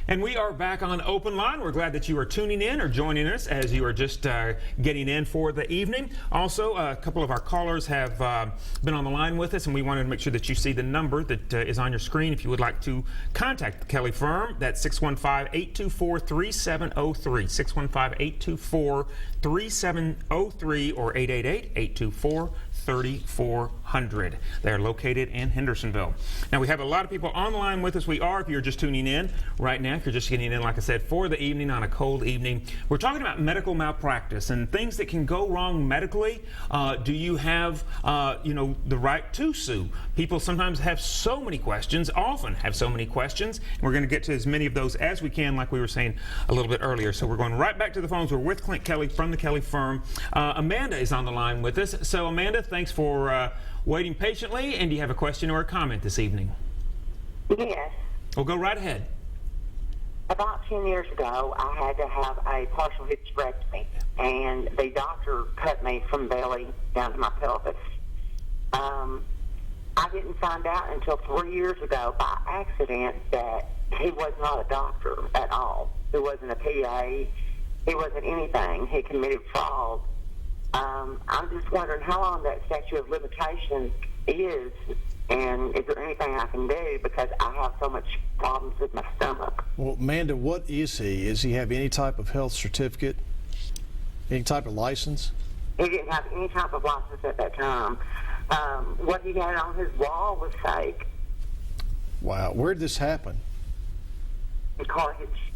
And we are back on Open Line. We're glad that you are tuning in or joining us as you are just getting in for the evening. Also, a couple of our callers have been on the line with us, and we wanted to make sure that you see the number that is on your screen if you would like to contact the Kelly firm. That's 615-824-3703, 615-824-3703, or 888-824-3400. They're located in Hendersonville. Now, we have a lot of people on the line with us. We are, if you're just tuning in right now, if you're just getting in, like I said, for the evening on a cold evening. We're talking about medical malpractice and things that can go wrong medically. Do you have, the right to sue? People sometimes have so many questions, often have so many questions. We're going to get to as many of those as we can, like we were saying a little bit earlier. So we're going right back to the phones. We're with Clint Kelly from the Kelly firm. Amanda is on the line with us. So Amanda, thanks for waiting patiently. And do you have a question or a comment this evening? Yes. Well, go right ahead. About 10 years ago, I had to have a partial hysterectomy, and the doctor cut me from belly down to my pelvis. I didn't find out until 3 years ago by accident that he was not a doctor at all. He wasn't a PA. He wasn't anything. He committed fraud. I'm just wondering how long that statute of limitations is, and is there anything I can do, because I have so much problems with my stomach. Well, Amanda, what is he? Does he have any type of health certificate? Any type of license? He didn't have any type of license at that time. What he had on his wall was fake. Wow. Where did this happen? In Carthage.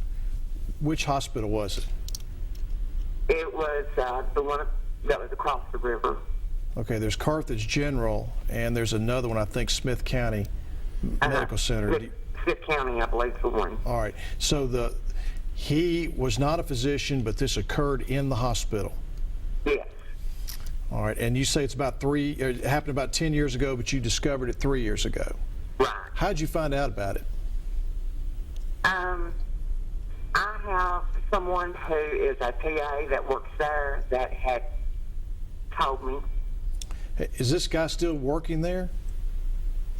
Which hospital was it? It was the one that was across the river. Okay, there's Carthage General, and there's another one, I think, Smith County Medical Center. Smith County, I believe, is the one. All right. So he was not a physician, but this occurred in the hospital. Yes. All right. And you say it happened about 10 years ago, but you discovered it 3 years ago. Right. How did you find out about it? I have someone who is a PA that works there that had told me. Is this guy still working there?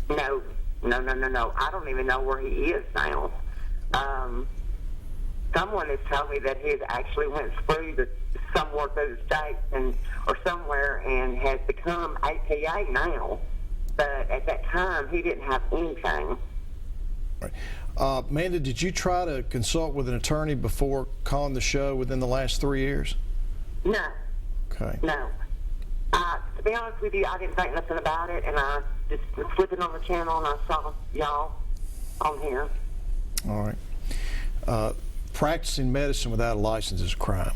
No. I don't even know where he is now. Someone has told me that he has actually went somewhere through the states or somewhere and has become a PA now. But at that time, he didn't have anything. Right. Amanda, did you try to consult with an attorney before calling the show within the last 3 years? No. Okay. No. To be honest with you, I didn't think nothing about it, and I just was flipping on the channel and I saw y'all on here. All right. Practicing medicine without a license is a crime.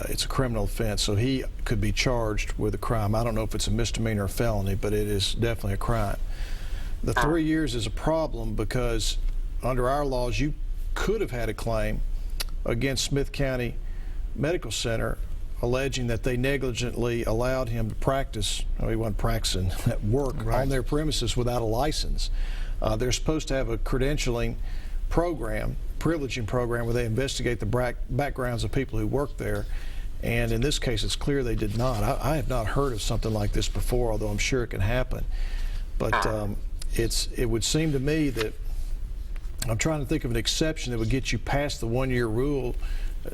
It's a criminal offense, so he could be charged with a crime. I don't know if it's a misdemeanor or felony, but it is definitely a crime. The 3 years is a problem because under our laws, you could have had a claim against Smith County Medical Center alleging that they negligently allowed him to practice, he wasn't practicing at work, right, on their premises without a license. They're supposed to have a credentialing program, privileging program, where they investigate the backgrounds of people who work there. And in this case, it's clear they did not. I have not heard of something like this before, although I'm sure it can happen. But it would seem to me that I'm trying to think of an exception that would get you past the 1 year rule.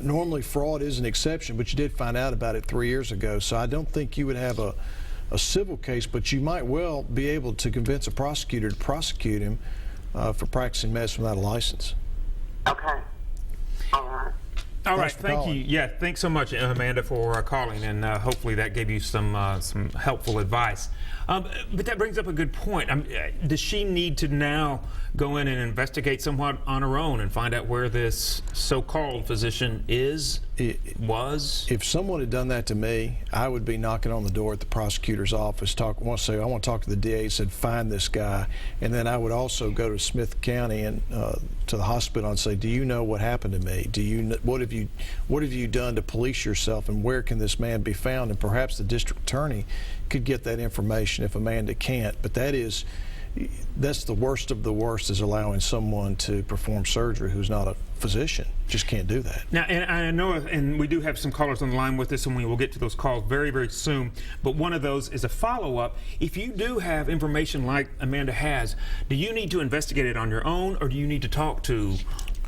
Normally, fraud is an exception, but you did find out about it 3 years ago. So I don't think you would have a civil case, but you might well be able to convince a prosecutor to prosecute him for practicing medicine without a license. Okay. All right. All right, thank you. Yeah, thanks so much, Amanda, for calling, and hopefully that gave you some helpful advice. But that brings up a good point. Does she need to now go in and investigate somewhat on her own and find out where this so-called physician was? If someone had done that to me, I would be knocking on the door at the prosecutor's office. I want to talk to the DA. Said, find this guy, and then I would also go to Smith County and to the hospital and say, do you know what happened to me? What have you done to police yourself, and where can this man be found? And perhaps the district attorney could get that information if Amanda can't. But that's the worst of the worst, is allowing someone to perform surgery who's not a physician. Just can't do that. Now, and I know, and we do have some callers on the line with us, and we will get to those calls very, very soon. But one of those is a follow-up. If you do have information like Amanda has, do you need to investigate it on your own, or do you need to talk to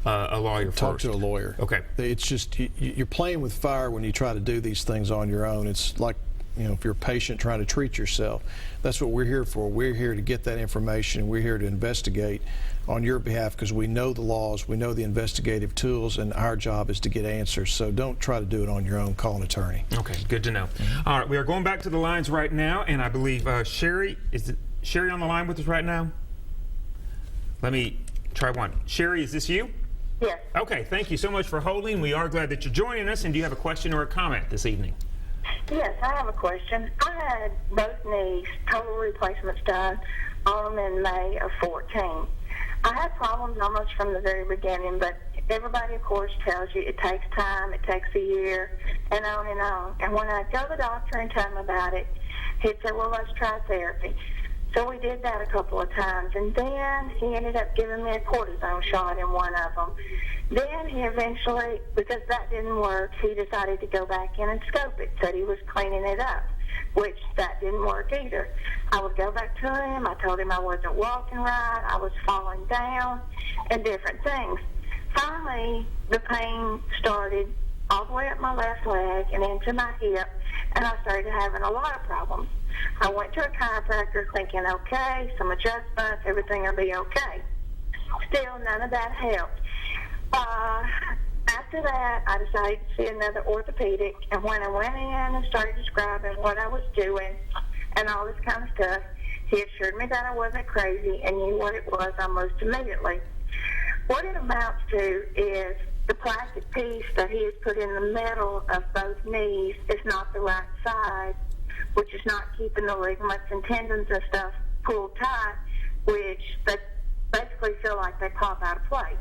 a lawyer first. Talk to a lawyer. Okay. It's just you're playing with fire when you try to do these things on your own. It's like, if you're a patient trying to treat yourself. That's what we're here for. We're here to get that information. We're here to investigate on your behalf because we know the laws, we know the investigative tools, and our job is to get answers. So don't try to do it on your own. Call an attorney. Okay, good to know. All right, we are going back to the lines right now, and I believe Sherry, is Sherry on the line with us right now? Let me try one. Sherry, is this you? Yes. Okay, thank you so much for holding. We are glad that you're joining us, and do you have a question or a comment this evening? Yes, I have a question. I had both knees, total replacements done on them in May of 14. I had problems almost from the very beginning, but everybody, of course, tells you it takes time, it takes a year, and on and on. And when I go to the doctor and tell him about it, he'd say, well, let's try therapy. So we did that a couple of times, and then he ended up giving me a cortisone shot in one of them. Then he eventually, because that didn't work, he decided to go back in and scope it, said he was cleaning it up, which that didn't work either. I would go back to him, I told him I wasn't walking right, I was falling down, and different things. Finally, the pain started all the way up my left leg and into my hip, and I started having a lot of problems. I went to a chiropractor thinking, okay, some adjustments, everything will be okay. Still, none of that helped. After that, I decided to see another orthopedic, and when I went in and started describing what I was doing and all this kind of stuff, he assured me that I wasn't crazy and knew what it was almost immediately. What it amounts to is the plastic piece that he has put in the middle of both knees is not the right size, which is not keeping the ligaments and tendons and stuff pulled tight, which they basically feel like they pop out of place.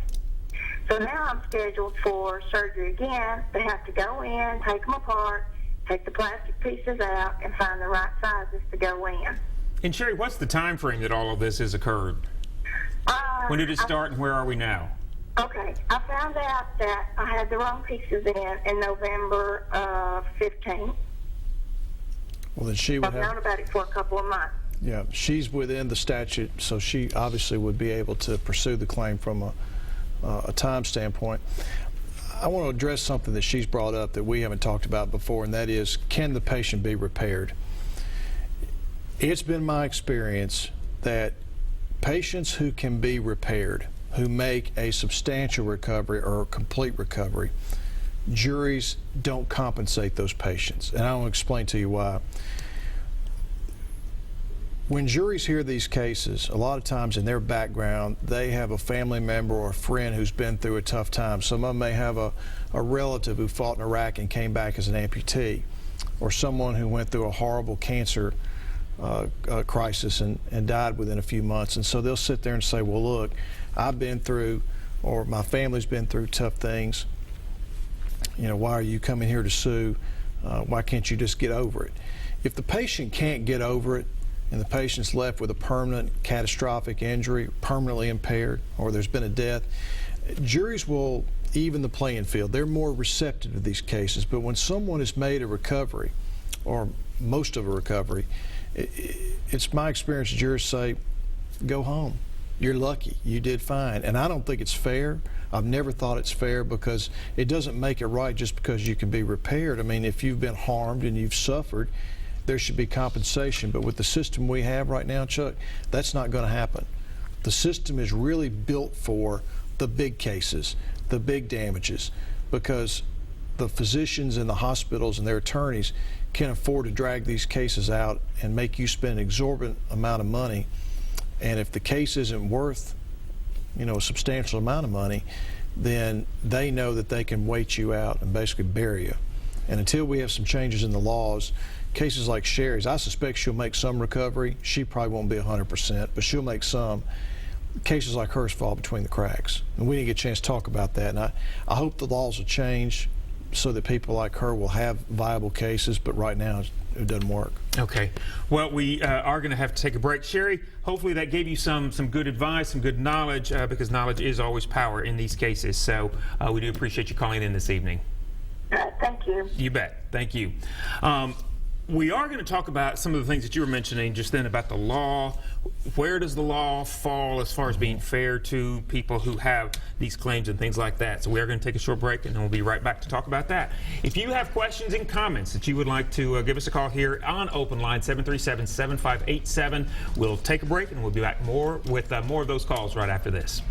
So now I'm scheduled for surgery again. They have to go in, take them apart, take the plastic pieces out, and find the right sizes to go in. And Sherry, what's the time frame that all of this has occurred? When did it start and where are we now? Okay, I found out that I had the wrong pieces in November of 15. Well, then she would I've known about it for a couple of months. Yeah, she's within the statute, so she obviously would be able to pursue the claim from a time standpoint. I want to address something that she's brought up that we haven't talked about before, and that is, can the patient be repaired? It's been my experience that patients who can be repaired, who make a substantial recovery or a complete recovery, juries don't compensate those patients, and I'll explain to you why. When juries hear these cases, a lot of times in their background, they have a family member or a friend who's been through a tough time. Some of them may have a relative who fought in Iraq and came back as an amputee, or someone who went through a horrible cancer crisis and died within a few months. And so they'll sit there and say, well, look, I've been through, or my family's been through tough things. Why are you coming here to sue? Why can't you just get over it? If the patient can't get over it, and the patient's left with a permanent catastrophic injury, permanently impaired, or there's been a death, juries will even the playing field. They're more receptive to these cases. But when someone has made a recovery, or most of a recovery, it's my experience, jurors say, go home. You're lucky. You did fine. And I don't think it's fair. I've never thought it's fair, because it doesn't make it right just because you can be repaired. I mean, if you've been harmed and you've suffered, there should be compensation. But with the system we have right now, Chuck, that's not going to happen. The system is really built for the big cases, the big damages, because the physicians in the hospitals and their attorneys can afford to drag these cases out and make you spend an exorbitant amount of money. And if the case isn't worth, a substantial amount of money, then they know that they can wait you out and basically bury you. And until we have some changes in the laws, cases like Sherry's, I suspect she'll make some recovery. She probably won't be 100%, but she'll make some. Cases like hers fall between the cracks. And we didn't get a chance to talk about that. And I hope the laws will change so that people like her will have viable cases, but right now it doesn't work. Okay. Well, we are going to have to take a break. Sherry, hopefully that gave you some good advice, some good knowledge, because knowledge is always power in these cases. So we do appreciate you calling in this evening. Thank you. You bet. Thank you. we are going to talk about some of the things that you were mentioning just then about the law. Where does the law fall as far as being fair to people who have these claims and things like that? So we are going to take a short break, and then we'll be right back to talk about that. If you have questions and comments that you would like to give us a call here on OpenLine, 737-7587. We'll take a break, and we'll be back with more of those calls right after this.